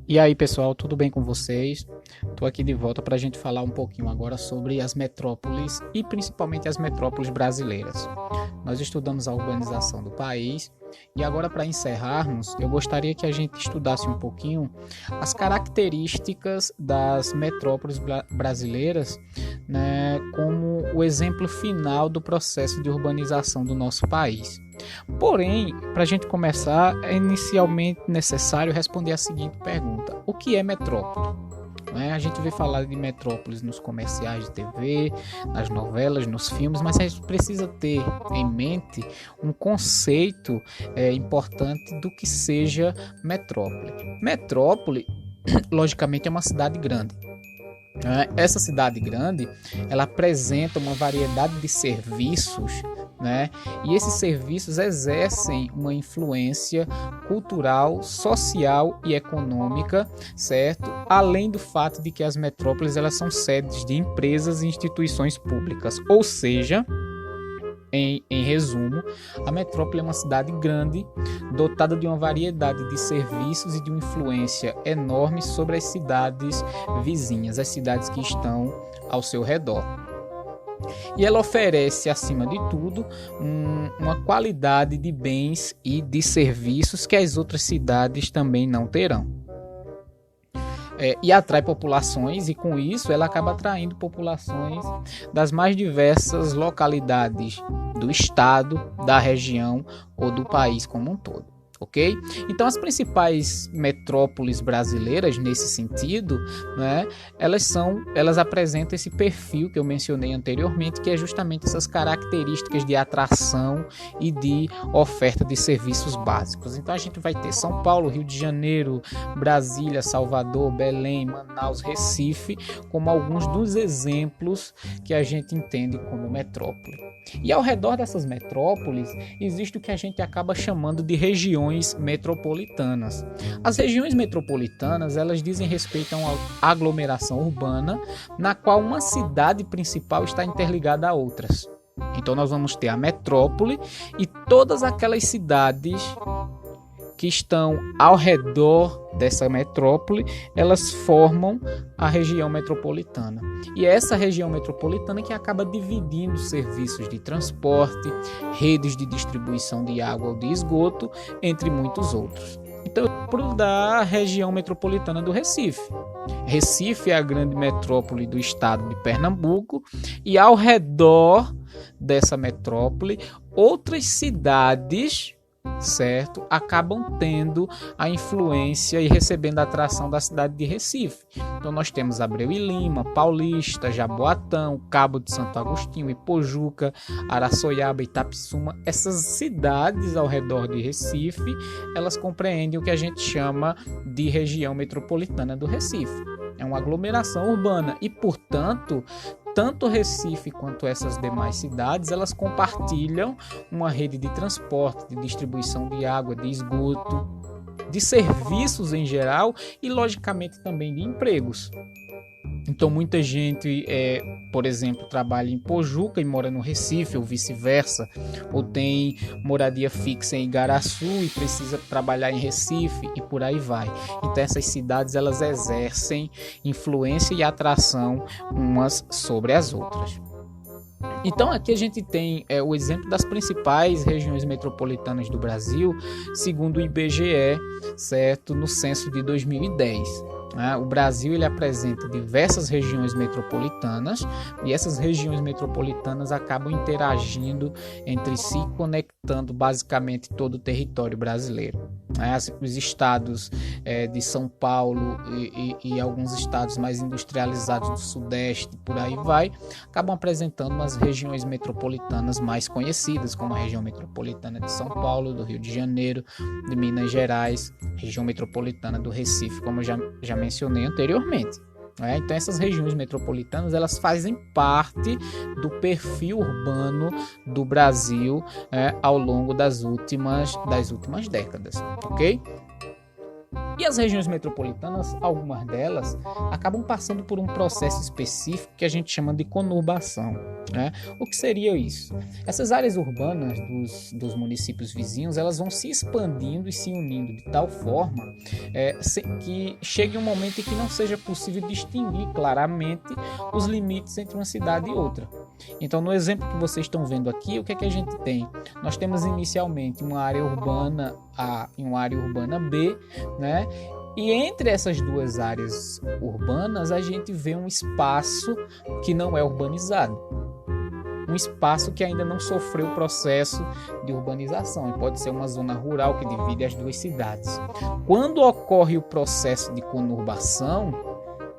E aí, pessoal, tudo bem com vocês? Estou aqui de volta para a gente falar um pouquinho agora sobre as metrópoles e principalmente as metrópoles brasileiras. Nós estudamos a urbanização do país e agora, para encerrarmos, eu gostaria que a gente estudasse um pouquinho as características das metrópoles brasileiras, né, como o exemplo final do processo de urbanização do nosso país. Porém, para a gente começar, é inicialmente necessário responder a seguinte pergunta: o que é metrópole? A gente vê falar de metrópoles nos comerciais de TV, nas novelas, nos filmes, mas a gente precisa ter em mente um conceito importante do que seja metrópole. Metrópole, logicamente, é uma cidade grande. Essa cidade grande, ela apresenta uma variedade de serviços, né? E esses serviços exercem uma influência cultural, social e econômica, certo? Além do fato de que as metrópoles elas são sedes de empresas e instituições públicas, ou seja, em resumo, a metrópole é uma cidade grande, dotada de uma variedade de serviços e de uma influência enorme sobre as cidades vizinhas, as cidades que estão ao seu redor. E ela oferece, acima de tudo, uma qualidade de bens e de serviços que as outras cidades também não terão. E atrai populações, e com isso ela acaba atraindo populações das mais diversas localidades do estado, da região ou do país como um todo. Ok? Então as principais metrópoles brasileiras nesse sentido, né, elas apresentam esse perfil que eu mencionei anteriormente, que é justamente essas características de atração e de oferta de serviços básicos. Então a gente vai ter São Paulo, Rio de Janeiro, Brasília, Salvador, Belém, Manaus, Recife, como alguns dos exemplos que a gente entende como metrópole. E ao redor dessas metrópoles existe o que a gente acaba chamando de regiões metropolitanas. As regiões metropolitanas, elas dizem respeito a uma aglomeração urbana na qual uma cidade principal está interligada a outras. Então nós vamos ter a metrópole e todas aquelas cidades que estão ao redor dessa metrópole, elas formam a região metropolitana. E é essa região metropolitana que acaba dividindo serviços de transporte, redes de distribuição de água ou de esgoto, entre muitos outros. Então, eu da região metropolitana do Recife. Recife é a grande metrópole do estado de Pernambuco e ao redor dessa metrópole, outras cidades, certo, acabam tendo a influência e recebendo a atração da cidade de Recife. Então nós temos Abreu e Lima, Paulista, Jaboatão, Cabo de Santo Agostinho, Ipojuca, Araçoiaba, Itapissuma. Essas cidades ao redor de Recife, elas compreendem o que a gente chama de região metropolitana do Recife. É uma aglomeração urbana e, portanto, tanto Recife quanto essas demais cidades, elas compartilham uma rede de transporte, de distribuição de água, de esgoto, de serviços em geral e, logicamente, também de empregos. Então, muita gente, por exemplo, trabalha em Pojuca e mora no Recife, ou vice-versa, ou tem moradia fixa em Igaraçu e precisa trabalhar em Recife e por aí vai. Então, essas cidades elas exercem influência e atração umas sobre as outras. Então aqui a gente tem o exemplo das principais regiões metropolitanas do Brasil, segundo o IBGE, certo, no censo de 2010. O Brasil ele apresenta diversas regiões metropolitanas e essas regiões metropolitanas acabam interagindo entre si, conectando basicamente todo o território brasileiro. Os estados de São Paulo e alguns estados mais industrializados do Sudeste, por aí vai, acabam apresentando umas regiões metropolitanas mais conhecidas, como a região metropolitana de São Paulo, do Rio de Janeiro, de Minas Gerais, região metropolitana do Recife, como eu já mencionei anteriormente. Então essas regiões metropolitanas elas fazem parte do perfil urbano do Brasil ao longo das últimas décadas, ok? E as regiões metropolitanas, algumas delas, acabam passando por um processo específico que a gente chama de conurbação, né? O que seria isso? Essas áreas urbanas dos municípios vizinhos, elas vão se expandindo e se unindo de tal forma que chegue um momento em que não seja possível distinguir claramente os limites entre uma cidade e outra. Então, no exemplo que vocês estão vendo aqui, o que é que a gente tem? Nós temos inicialmente uma área urbana A e uma área urbana B, né? E entre essas duas áreas urbanas, a gente vê um espaço que não é urbanizado. Um espaço que ainda não sofreu o processo de urbanização, e pode ser uma zona rural que divide as duas cidades. Quando ocorre o processo de conurbação,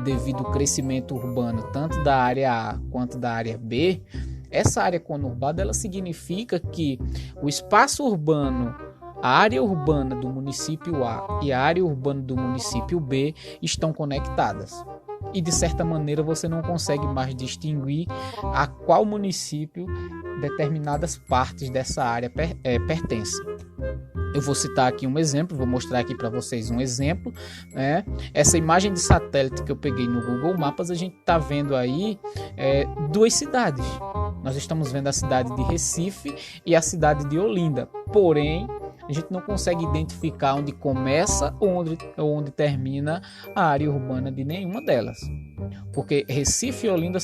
devido ao crescimento urbano tanto da área A quanto da área B, essa área conurbada ela significa que o espaço urbano, a área urbana do município A e a área urbana do município B estão conectadas. E de certa maneira você não consegue mais distinguir a qual município determinadas partes dessa área pertencem. Eu vou citar aqui um exemplo, vou mostrar aqui para vocês um exemplo, né? Essa imagem de satélite que eu peguei no Google Maps, a gente está vendo aí duas cidades. Nós estamos vendo a cidade de Recife e a cidade de Olinda, porém a gente não consegue identificar onde começa ou onde termina a área urbana de nenhuma delas. Porque Recife e Olinda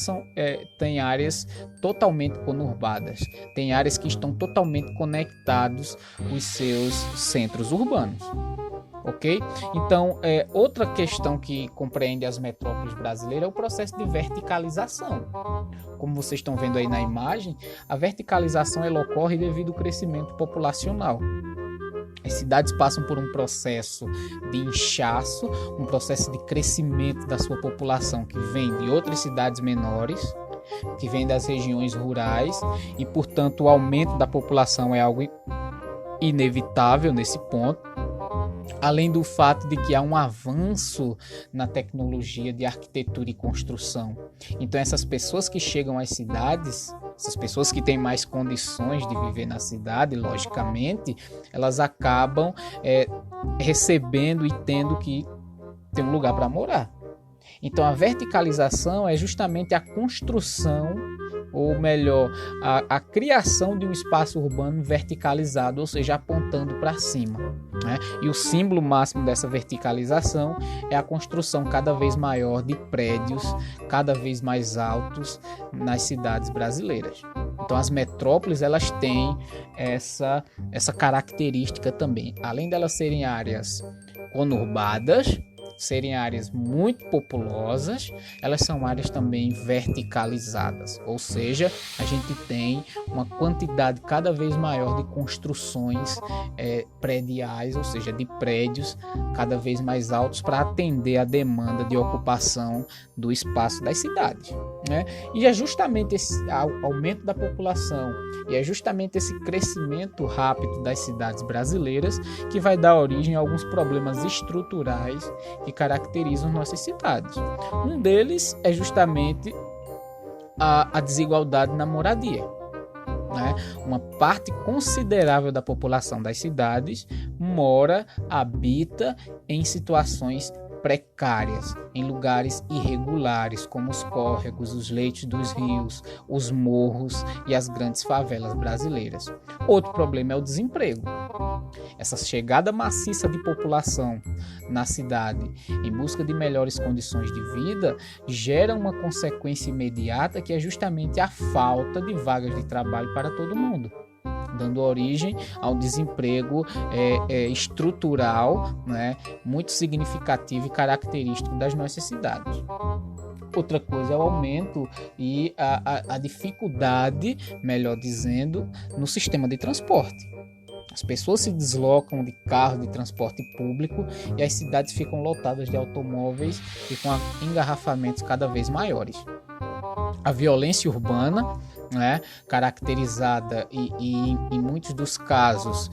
têm áreas totalmente conurbadas, tem áreas que estão totalmente conectados os seus centros urbanos. Ok? Então, outra questão que compreende as metrópoles brasileiras é o processo de verticalização. Como vocês estão vendo aí na imagem, a verticalização ela ocorre devido ao crescimento populacional. As cidades passam por um processo de inchaço, um processo de crescimento da sua população que vem de outras cidades menores, que vem das regiões rurais e, portanto, o aumento da população é algo inevitável nesse ponto. Além do fato de que há um avanço na tecnologia de arquitetura e construção. Então, essas pessoas que chegam às cidades, essas pessoas que têm mais condições de viver na cidade, logicamente, elas acabam recebendo e tendo que ter um lugar para morar. Então, a verticalização é justamente a construção, ou melhor, a criação de um espaço urbano verticalizado, ou seja, apontando para cima, né? E o símbolo máximo dessa verticalização é a construção cada vez maior de prédios, cada vez mais altos nas cidades brasileiras. Então, as metrópoles elas têm essa característica também. Além delas serem áreas conurbadas, serem áreas muito populosas, elas são áreas também verticalizadas, ou seja, a gente tem uma quantidade cada vez maior de construções prediais, ou seja, de prédios cada vez mais altos para atender a demanda de ocupação do espaço das cidades, né? E é justamente esse aumento da população e é justamente esse crescimento rápido das cidades brasileiras que vai dar origem a alguns problemas estruturais que caracterizam nossas cidades. Um deles é justamente a desigualdade na moradia, né? Uma parte considerável da população das cidades habita em situações precárias, em lugares irregulares, como os córregos, os leitos dos rios, os morros e as grandes favelas brasileiras. Outro problema é o desemprego. Essa chegada maciça de população na cidade em busca de melhores condições de vida gera uma consequência imediata que é justamente a falta de vagas de trabalho para todo mundo, dando origem a um desemprego estrutural, né, muito significativo e característico das nossas cidades. Outra coisa é o aumento e a dificuldade, melhor dizendo, no sistema de transporte. As pessoas se deslocam de carro de transporte público e as cidades ficam lotadas de automóveis e com engarrafamentos cada vez maiores. A violência urbana, né, caracterizada e em muitos dos casos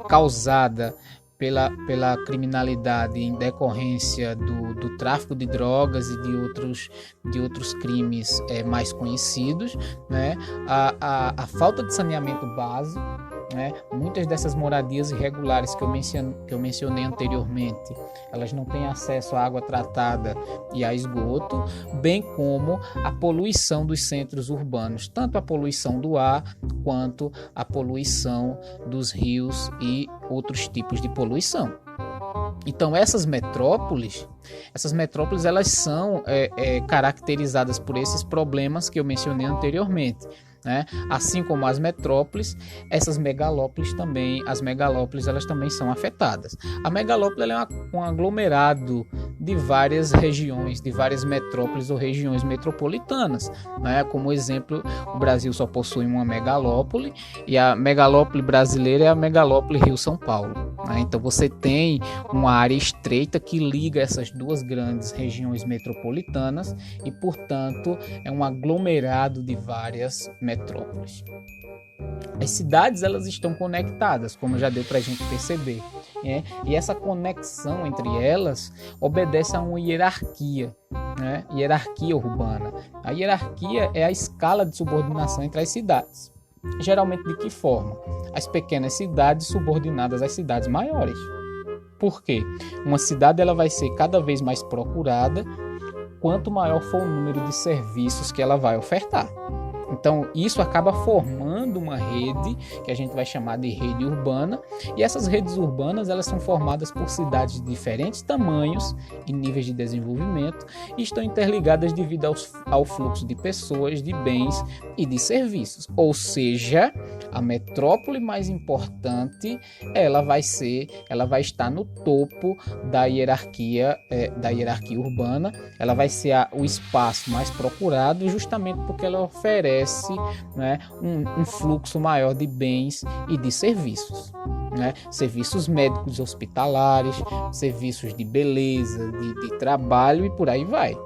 causada pela criminalidade em decorrência do tráfico de drogas e de outros crimes mais conhecidos, né? A falta de saneamento básico, né? Muitas dessas moradias irregulares que eu mencionei anteriormente, elas não têm acesso à água tratada e a esgoto, bem como a poluição dos centros urbanos, tanto a poluição do ar quanto a poluição dos rios e outros tipos de poluição. Então essas metrópoles elas são caracterizadas por esses problemas que eu mencionei anteriormente, né? Assim como as metrópoles, as megalópoles elas também são afetadas. A megalópole é um aglomerado de várias regiões, de várias metrópoles ou regiões metropolitanas, né? Como exemplo, o Brasil só possui uma megalópole, e a megalópole brasileira é a megalópole Rio-São Paulo, né? Então você tem uma área estreita que liga essas duas grandes regiões metropolitanas e, portanto, é um aglomerado de várias metrópoles. As cidades elas estão conectadas, como já deu para a gente perceber, né? E essa conexão entre elas obedece a uma hierarquia, né? Hierarquia urbana. A hierarquia é a escala de subordinação entre as cidades. Geralmente de que forma? As pequenas cidades subordinadas às cidades maiores. Por quê? Uma cidade ela vai ser cada vez mais procurada quanto maior for o número de serviços que ela vai ofertar. Então, isso acaba formando uma rede que a gente vai chamar de rede urbana, e essas redes urbanas elas são formadas por cidades de diferentes tamanhos e níveis de desenvolvimento e estão interligadas devido ao fluxo de pessoas, de bens e de serviços. Ou seja, a metrópole mais importante ela vai estar no topo da hierarquia urbana, ela vai ser o espaço mais procurado justamente porque ela oferece, né, um fluxo maior de bens e de serviços, né? Serviços médicos hospitalares, serviços de beleza, de trabalho e por aí vai.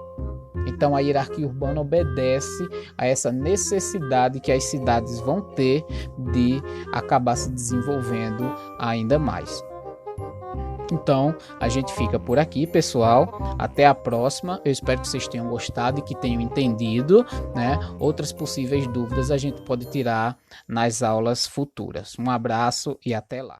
Então a hierarquia urbana obedece a essa necessidade que as cidades vão ter de acabar se desenvolvendo ainda mais. Então, a gente fica por aqui, pessoal. Até a próxima. Eu espero que vocês tenham gostado e que tenham entendido, né? Outras possíveis dúvidas a gente pode tirar nas aulas futuras. Um abraço e até lá.